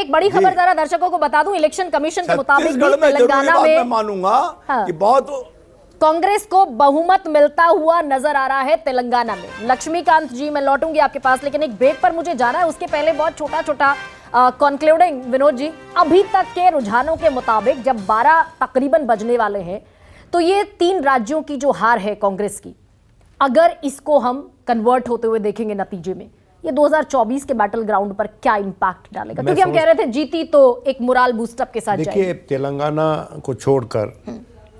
एक बड़ी खबर जरा दर्शकों को बता दूं, इलेक्शन कमीशन के मुताबिक भी तेलंगाना में मानूंगा कि बहुत कांग्रेस को बहुमत मिलता हुआ नजर आ रहा है तेलंगाना में। लक्ष्मीकांत जी, मैं लौटूंगी आपके पास, लेकिन एक ब्रेक पर मुझे जाना है। उसके पहले बहुत छोटा छोटा कंक्लूडिंग विनोद जी, अभी तक के रुझानों के मुताबिक जब 12 तकरीबन बजने वाले हैं, तो ये 3 राज्यों की जो हार है कांग्रेस की, अगर इसको हम कन्वर्ट होते हुए देखेंगे नतीजे में, ये 2024 के बैटल ग्राउंड पर क्या इंपैक्ट डालेगा? क्योंकि हम कह रहे थे जीती तो एक मोरल बूस्टअप के साथ जाएगी। देखिए, तेलंगाना को छोड़कर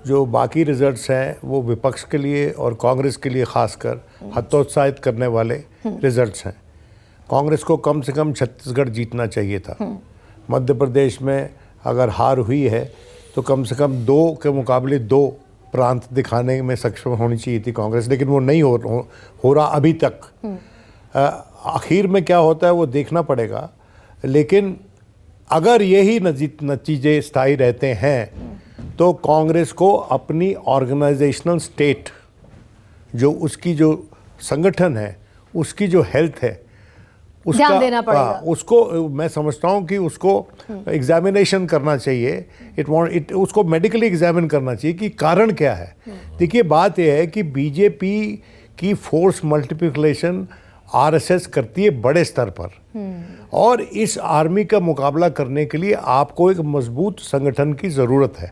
जो बाकी रिजल्ट्स हैं वो विपक्ष के लिए और कांग्रेस के लिए खासकर हतोत्साहित करने वाले रिजल्ट्स हैं। कांग्रेस को कम से कम छत्तीसगढ़ जीतना चाहिए था। मध्य प्रदेश में अगर हार हुई है तो कम से कम 2 के मुकाबले 2 प्रांत दिखाने में सक्षम होनी चाहिए थी कांग्रेस, लेकिन वो नहीं हो रहा अभी तक। आखिर में क्या होता है वो देखना पड़ेगा, लेकिन अगर यही नतीजे स्थायी रहते हैं तो कांग्रेस को अपनी ऑर्गेनाइजेशनल स्टेट, जो उसकी जो संगठन है, उसकी जो हेल्थ है, उसका ध्यान देना पड़ेगा। उसको मैं समझता हूँ कि उसको एग्जामिनेशन करना चाहिए। उसको मेडिकली एग्जामिन करना चाहिए कि कारण क्या है। देखिए, बात यह है कि बीजेपी की फोर्स मल्टीप्लिकेशन आरएसएस करती है बड़े स्तर पर, और इस आर्मी का मुकाबला करने के लिए आपको एक मजबूत संगठन की ज़रूरत है।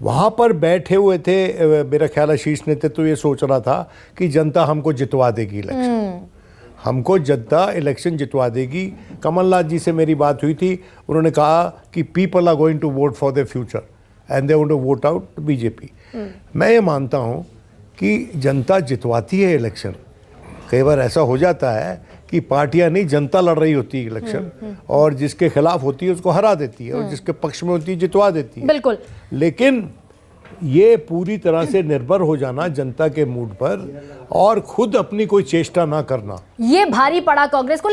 वहाँ पर बैठे हुए थे, मेरा ख्याल आशीष नेतृत्व ये सोच रहा था कि जनता हमको जितवा देगी इलेक्शन, हमको जनता इलेक्शन जितवा देगी। कमलनाथ जी से मेरी बात हुई थी, उन्होंने कहा कि people are going to vote for the future and they want to vote out BJP. मैं ये मानता हूँ कि जनता जितवाती है इलेक्शन। कई बार ऐसा हो जाता है कि पार्टियां नहीं, जनता लड़ रही होती है इलेक्शन, और जिसके खिलाफ होती है उसको हरा देती है, और जिसके पक्ष में होती है जितवा देती है। बिल्कुल। लेकिन ये पूरी तरह से निर्भर हो जाना जनता के मूड पर और खुद अपनी कोई चेष्टा ना करना, ये भारी पड़ा कांग्रेस को।